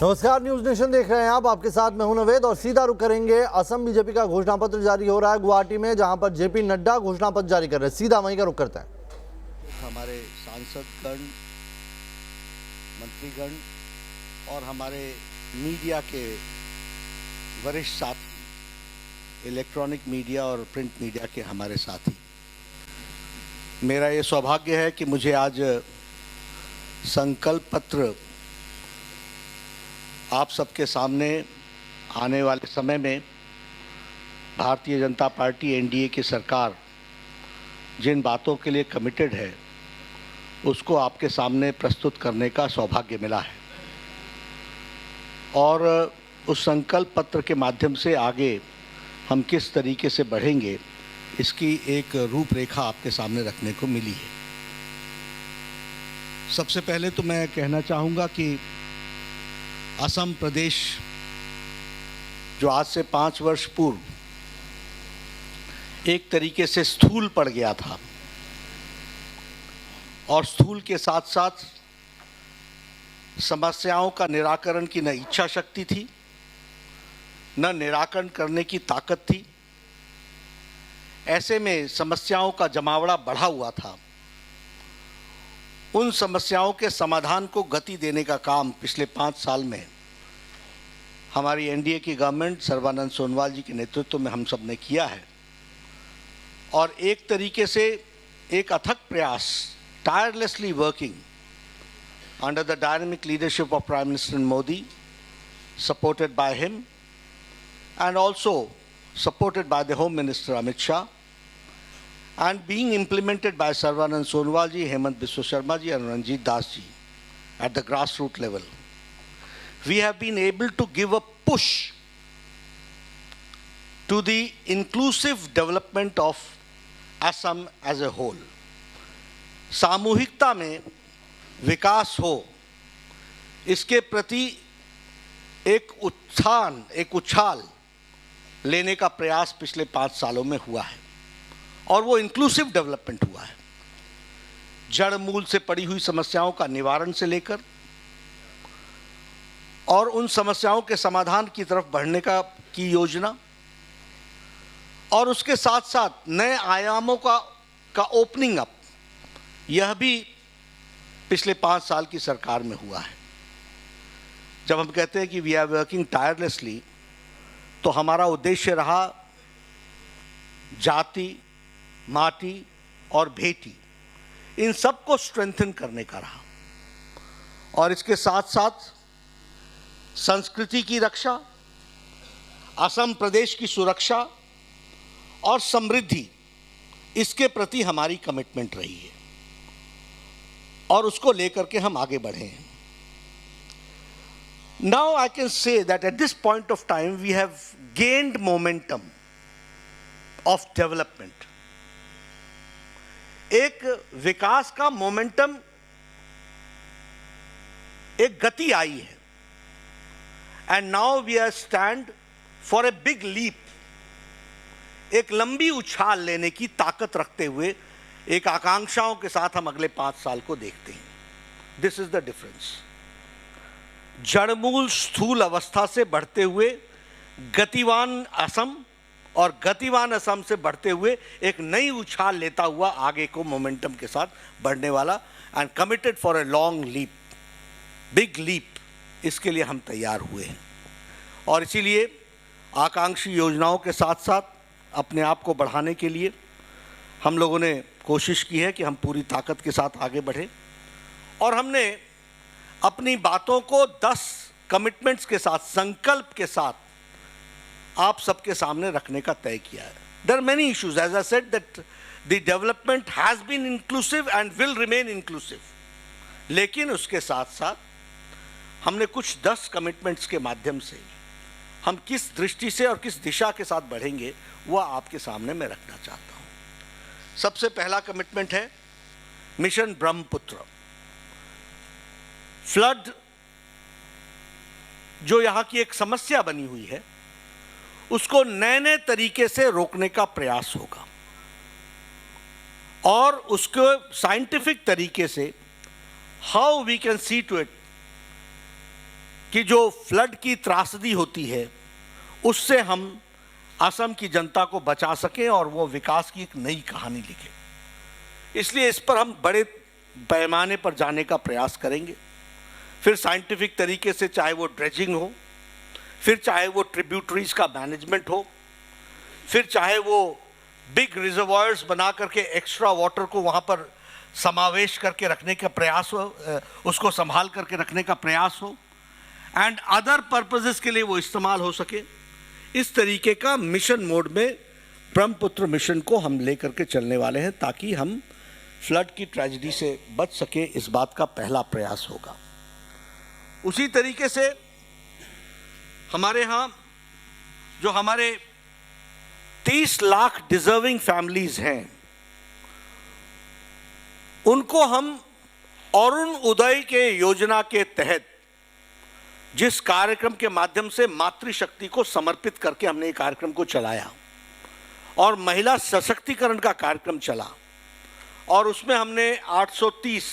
नमस्कार, news nation देख रहे हैं आप। आपके साथ मैं हूं नवेद और सीधा रुख करेंगे असम बीजेपी का घोषणा पत्र जारी हो रहा है गुवाहाटी में, जहां पर जेपी नड्डा घोषणा पत्र जारी कर रहे हैं। सीधा वहीं का रुख करते हैं। हमारे सांसदगण, मंत्रीगण और हमारे मीडिया के वरिष्ठ साथी, इलेक्ट्रॉनिक मीडिया और प्रिंट मीडिया के हमारे साथी, मेरा ये सौभाग्य है कि मुझे आज संकल्प पत्र आप सबके सामने आने वाले समय में भारतीय जनता पार्टी एनडीए की सरकार जिन बातों के लिए कमिटेड है उसको आपके सामने प्रस्तुत करने का सौभाग्य मिला है। और उस संकल्प पत्र के माध्यम से आगे हम किस तरीके से बढ़ेंगे इसकी एक रूपरेखा आपके सामने रखने को मिली है। सबसे पहले तो मैं कहना चाहूँगा कि असम प्रदेश जो आज से 5 वर्ष पूर्व एक तरीके से स्थूल पड़ गया था और स्थूल के साथ साथ समस्याओं का निराकरण की न इच्छा शक्ति थी, न निराकरण करने की ताकत थी। ऐसे में समस्याओं का जमावड़ा बढ़ा हुआ था। उन समस्याओं के समाधान को गति देने का काम पिछले 5 साल में हमारी एनडीए की गवर्नमेंट सर्बानंद सोनोवाल जी के नेतृत्व में हम सब ने किया है। और एक तरीके से एक अथक प्रयास, tirelessly working under the dynamic leadership of prime minister Modi, supported by him and also supported by the home minister Amit Shah and being implemented by Sarvanand Sonowal ji, Hemant Biswa Sharma ji and Ranjit Das ji at the grassroots level. We have been able to give a push to the inclusive development of Assam as a whole. सामूहिकता में विकास हो, इसके प्रति एक उछाल लेने का प्रयास पिछले 5 सालों में हुआ है और वो इंक्लूसिव डेवलपमेंट हुआ है। जड़ मूल से पड़ी हुई समस्याओं का निवारण से लेकर और उन समस्याओं के समाधान की तरफ बढ़ने की योजना और उसके साथ साथ नए आयामों का ओपनिंग अप, यह भी पिछले 5 साल की सरकार में हुआ है। जब हम कहते हैं कि वी आर वर्किंग टायरलेसली, तो हमारा उद्देश्य रहा जाति, माटी और बेटी, इन सब को स्ट्रेंथन करने का रहा और इसके साथ साथ संस्कृति की रक्षा, असम प्रदेश की सुरक्षा और समृद्धि, इसके प्रति हमारी कमिटमेंट रही है और उसको लेकर के हम आगे बढ़े हैं। Now I can say that at this point of time we have gained momentum of development. एक विकास का मोमेंटम, एक गति आई है and now we are stand for a big leap. एक लंबी उछाल लेने की ताकत रखते हुए एक आकांक्षाओं के साथ हम अगले 5 साल को देखते हैं। This is the difference. जड़मूल स्थूल अवस्था से बढ़ते हुए गतिवान असम और गतिवान असम से बढ़ते हुए एक नई उछाल लेता हुआ आगे को मोमेंटम के साथ बढ़ने वाला and committed for a long leap, big leap, इसके लिए हम तैयार हुए हैं। और इसीलिए आकांक्षी योजनाओं के साथ साथ अपने आप को बढ़ाने के लिए हम लोगों ने कोशिश की है कि हम पूरी ताकत के साथ आगे बढ़ें और हमने अपनी बातों को 10 कमिटमेंट्स के साथ, संकल्प के साथ आप सबके सामने रखने का तय किया है। There are many issues, as I said that the development has been inclusive and will remain inclusive, लेकिन उसके साथ साथ हमने कुछ 10 कमिटमेंट्स के माध्यम से हम किस दृष्टि से और किस दिशा के साथ बढ़ेंगे वह आपके सामने मैं रखना चाहता हूं। सबसे पहला कमिटमेंट है मिशन ब्रह्मपुत्र। फ्लड जो यहाँ की एक समस्या बनी हुई है, उसको नए तरीके से रोकने का प्रयास होगा और उसको साइंटिफिक तरीके से how we can see to it कि जो फ्लड की त्रासदी होती है उससे हम असम की जनता को बचा सकें और वो विकास की एक नई कहानी लिखें। इसलिए इस पर हम बड़े पैमाने पर जाने का प्रयास करेंगे। फिर साइंटिफिक तरीके से, चाहे वो ड्रेजिंग हो, फिर चाहे वो ट्रिब्यूटरीज का मैनेजमेंट हो, फिर चाहे वो बिग रिजर्वायर्स बना करके एक्स्ट्रा वाटर को वहाँ पर समावेश करके रखने का प्रयास हो, उसको संभाल करके रखने का प्रयास हो, एंड अदर पर्पसेस के लिए वो इस्तेमाल हो सके। इस तरीके का मिशन मोड में ब्रह्मपुत्र मिशन को हम लेकर के चलने वाले हैं ताकि हम फ्लड की ट्रेजेडी से बच सके। इस बात का पहला प्रयास होगा। उसी तरीके से हमारे यहाँ जो हमारे 30 लाख डिजर्विंग फैमिलीज हैं, उनको हम अरुण उदय के योजना के तहत जिस कार्यक्रम के माध्यम से मातृशक्ति को समर्पित करके हमने ये कार्यक्रम को चलाया और महिला सशक्तिकरण का कार्यक्रम चला, और उसमें हमने 830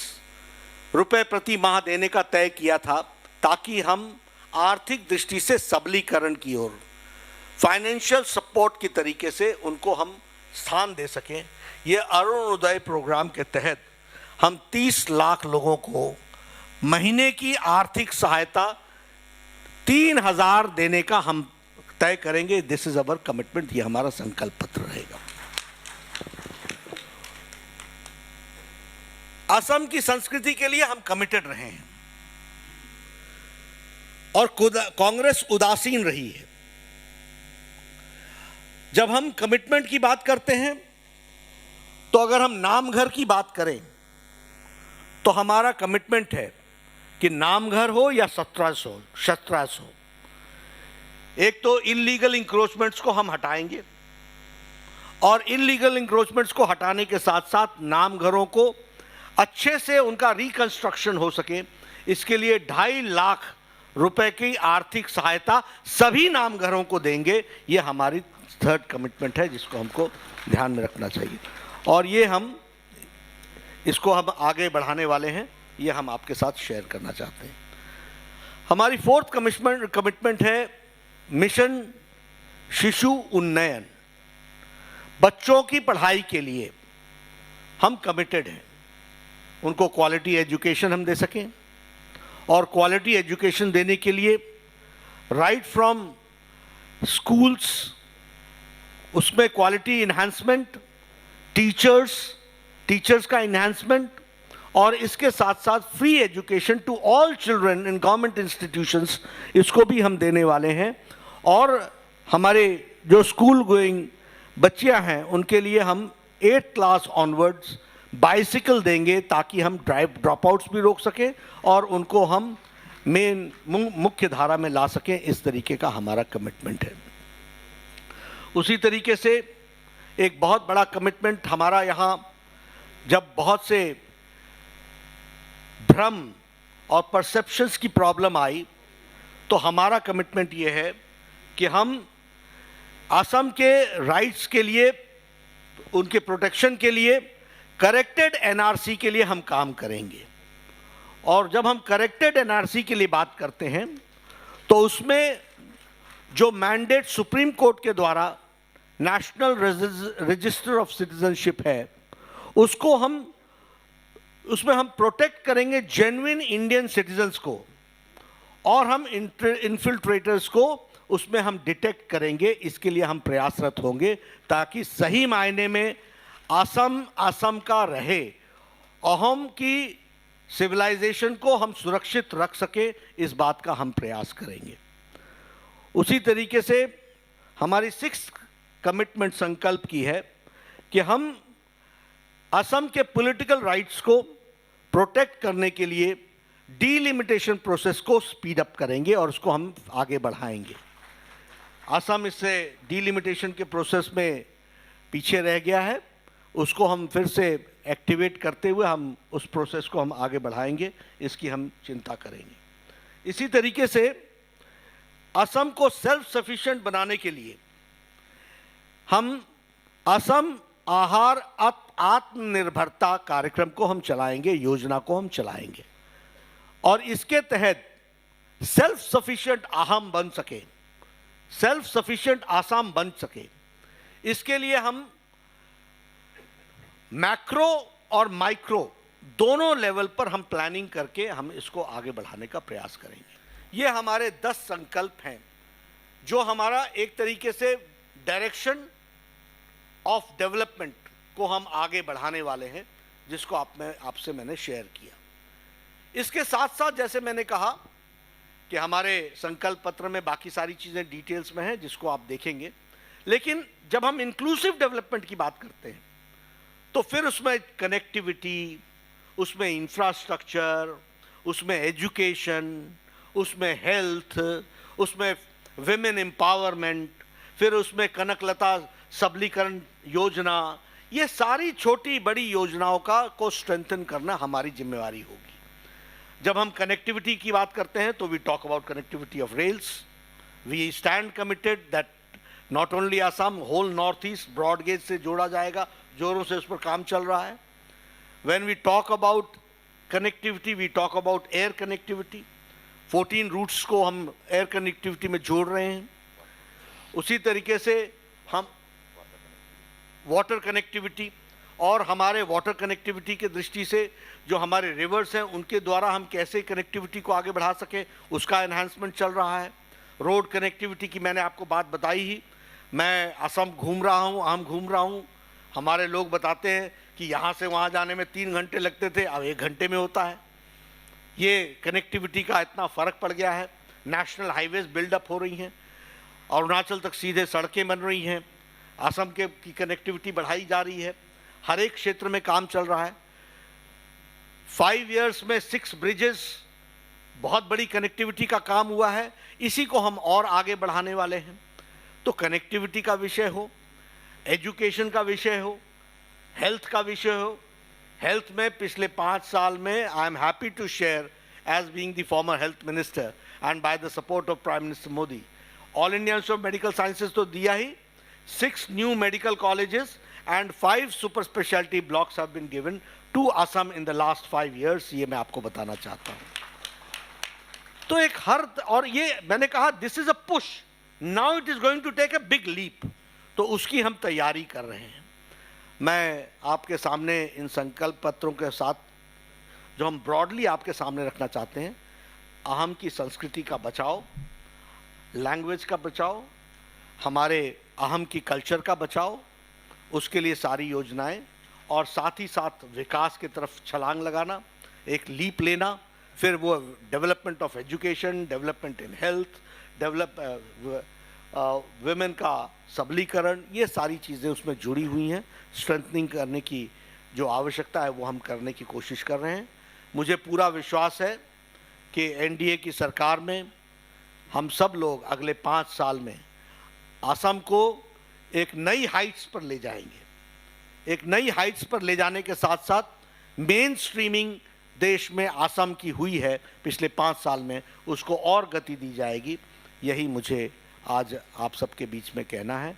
रुपए प्रति माह देने का तय किया था ताकि हम आर्थिक दृष्टि से सबलीकरण की ओर, फाइनेंशियल सपोर्ट की तरीके से उनको हम स्थान दे सकें। ये अरुण उदय प्रोग्राम के तहत हम 30 लाख लोगों को महीने की आर्थिक सहायता 3000 देने का हम तय करेंगे। दिस इज अवर कमिटमेंट, ये हमारा संकल्प पत्र रहेगा। असम की संस्कृति के लिए हम कमिटेड रहे हैं और कांग्रेस उदासीन रही है। जब हम कमिटमेंट की बात करते हैं तो अगर हम नामघर की बात करें तो हमारा कमिटमेंट है कि नामघर हो या शस्त्रास हो, एक तो इलीगल इंक्रोचमेंट्स को हम हटाएंगे और इलीगल इंक्रोचमेंट्स को हटाने के साथ साथ नामघरों को अच्छे से उनका रिकंस्ट्रक्शन हो सके, इसके लिए 2.5 लाख रुपए की आर्थिक सहायता सभी नामघरों को देंगे। ये हमारी थर्ड कमिटमेंट है जिसको हमको ध्यान में रखना चाहिए और ये हम इसको हम आगे बढ़ाने वाले हैं। ये हम आपके साथ शेयर करना चाहते हैं। हमारी फोर्थ कमिटमेंट है मिशन शिशु उन्नयन। बच्चों की पढ़ाई के लिए हम कमिटेड हैं, उनको क्वालिटी एजुकेशन हम दे सकें और क्वालिटी एजुकेशन देने के लिए राइट फ्रॉम स्कूल्स, उसमें क्वालिटी इन्हांसमेंट, टीचर्स का इन्हांसमेंट और इसके साथ साथ free education to all children in government institutions, इसको भी हम देने वाले हैं। और हमारे जो स्कूल गोइंग बच्चियां हैं उनके लिए हम 8th क्लास ऑनवर्ड्स बाइसिकल देंगे ताकि हम ड्रॉप आउट्स भी रोक सकें और उनको हम मुख्य धारा में ला सकें। इस तरीके का हमारा कमिटमेंट है। उसी तरीके से एक बहुत बड़ा कमिटमेंट हमारा यहाँ, जब बहुत से भ्रम और परसेप्शंस की प्रॉब्लम आई तो हमारा कमिटमेंट ये है कि हम असम के राइट्स के लिए, उनके प्रोटेक्शन के लिए करेक्टेड एनआरसी के लिए हम काम करेंगे। और जब हम करेक्टेड एनआरसी के लिए बात करते हैं तो उसमें जो मैंडेट सुप्रीम कोर्ट के द्वारा नेशनल रजिस्टर ऑफ सिटीजनशिप है, उसमें हम प्रोटेक्ट करेंगे जेन्युइन इंडियन सिटीजन्स को और हम इन्फिल्ट्रेटर्स को उसमें हम डिटेक्ट करेंगे। इसके लिए हम प्रयासरत होंगे ताकि सही मायने में असम का रहे, अहोम की सिविलाइजेशन को हम सुरक्षित रख सके, इस बात का हम प्रयास करेंगे। उसी तरीके से हमारी 6th कमिटमेंट संकल्प की है कि हम असम के पॉलिटिकल राइट्स को प्रोटेक्ट करने के लिए डीलिमिटेशन प्रोसेस को स्पीड अप करेंगे और उसको हम आगे बढ़ाएंगे। असम इससे डीलिमिटेशन के प्रोसेस में पीछे रह गया है, उसको हम फिर से एक्टिवेट करते हुए हम उस प्रोसेस को हम आगे बढ़ाएंगे, इसकी हम चिंता करेंगे। इसी तरीके से असम को सेल्फ सफिशिएंट बनाने के लिए हम असम आहार आत्मनिर्भरता कार्यक्रम को हम चलाएंगे, योजना को हम चलाएंगे और इसके तहत सेल्फ सफिशिएंट अहम बन सके, सेल्फ सफिशिएंट आसाम बन सके, इसके लिए हम मैक्रो और माइक्रो दोनों लेवल पर हम प्लानिंग करके हम इसको आगे बढ़ाने का प्रयास करेंगे। ये हमारे 10 संकल्प हैं जो हमारा एक तरीके से डायरेक्शन ऑफ डेवलपमेंट को हम आगे बढ़ाने वाले हैं, जिसको आपसे मैंने शेयर किया। इसके साथ साथ जैसे मैंने कहा कि हमारे संकल्प पत्र में बाकी सारी चीज़ें डिटेल्स में हैं, जिसको आप देखेंगे, लेकिन जब हम इंक्लूसिव डेवलपमेंट की बात करते हैं तो फिर उसमें कनेक्टिविटी, उसमें इंफ्रास्ट्रक्चर, उसमें एजुकेशन, उसमें हेल्थ, उसमें विमेन एम्पावरमेंट, फिर उसमें कनकलता सबलीकरण योजना, ये सारी छोटी बड़ी योजनाओं को स्ट्रेंथन करना हमारी जिम्मेवारी होगी। जब हम कनेक्टिविटी की बात करते हैं तो we talk about connectivity of rails. We stand committed that not only Assam, whole north east broad gauge से जोड़ा जाएगा, जोरों से उस पर काम चल रहा है। When we talk about connectivity we talk about air connectivity. 14 routes को हम एयर कनेक्टिविटी में जोड़ रहे हैं। उसी तरीके से हम वाटर कनेक्टिविटी, और हमारे वाटर कनेक्टिविटी के दृष्टि से जो हमारे रिवर्स हैं उनके द्वारा हम कैसे कनेक्टिविटी को आगे बढ़ा सकें, उसका एनहांसमेंट चल रहा है। रोड कनेक्टिविटी की मैंने आपको बात बताई ही। मैं असम घूम रहा हूँ, हमारे लोग बताते हैं कि यहाँ से वहाँ जाने में 3 घंटे लगते थे, अब 1 घंटे में होता है। ये कनेक्टिविटी का इतना फ़र्क पड़ गया है। नेशनल हाईवेज बिल्डअप हो रही हैं, अरुणाचल तक सीधे सड़कें बन रही हैं, असम की कनेक्टिविटी बढ़ाई जा रही है, हर एक क्षेत्र में काम चल रहा है। 5 इयर्स में 6 ब्रिजेस, बहुत बड़ी कनेक्टिविटी का काम हुआ है। इसी को हम और आगे बढ़ाने वाले हैं। तो कनेक्टिविटी का विषय हो, एजुकेशन का विषय हो, हेल्थ का विषय हो। हेल्थ में पिछले 5 साल में I am happy to share as being the former health minister and by the support of prime minister Modi, all India institute of medical sciences तो दिया ही, 6 new medical colleges and 5 super specialty blocks have been given to Assam in the last 5 years। ये मैं आपको बताना चाहता हूँ। तो एक और ये मैंने कहा this is a push, now it is going to take a big leap, तो उसकी हम तैयारी कर रहे हैं। मैं आपके सामने इन संकल्प पत्रों के साथ जो हम ब्रॉडली आपके सामने रखना चाहते हैं, अहम की संस्कृति का बचाव, लैंग्वेज का बचाव, हमारे अहम की कल्चर का बचाव, उसके लिए सारी योजनाएं, और साथ ही साथ विकास की तरफ छलांग लगाना, एक लीप लेना, फिर वो development of education, development in health, women का सबलीकरण, ये सारी चीज़ें उसमें जुड़ी हुई हैं। स्ट्रेंथनिंग करने की जो आवश्यकता है वो हम करने की कोशिश कर रहे हैं। मुझे पूरा विश्वास है कि एनडीए की सरकार में हम सब लोग अगले 5 साल में असम को एक नई हाइट्स पर ले जाएंगे। एक नई हाइट्स पर ले जाने के साथ साथ मेन स्ट्रीमिंग देश में असम की हुई है पिछले 5 साल में, उसको और गति दी जाएगी। यही मुझे आज आप सबके बीच में कहना है,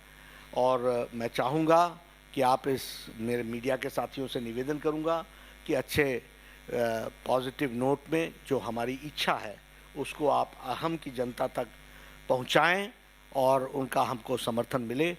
और मैं चाहूँगा कि आप इस मेरे मीडिया के साथियों से निवेदन करूँगा कि अच्छे पॉजिटिव नोट में जो हमारी इच्छा है उसको आप अहम की जनता तक पहुँचाएँ और उनका हमको समर्थन मिले।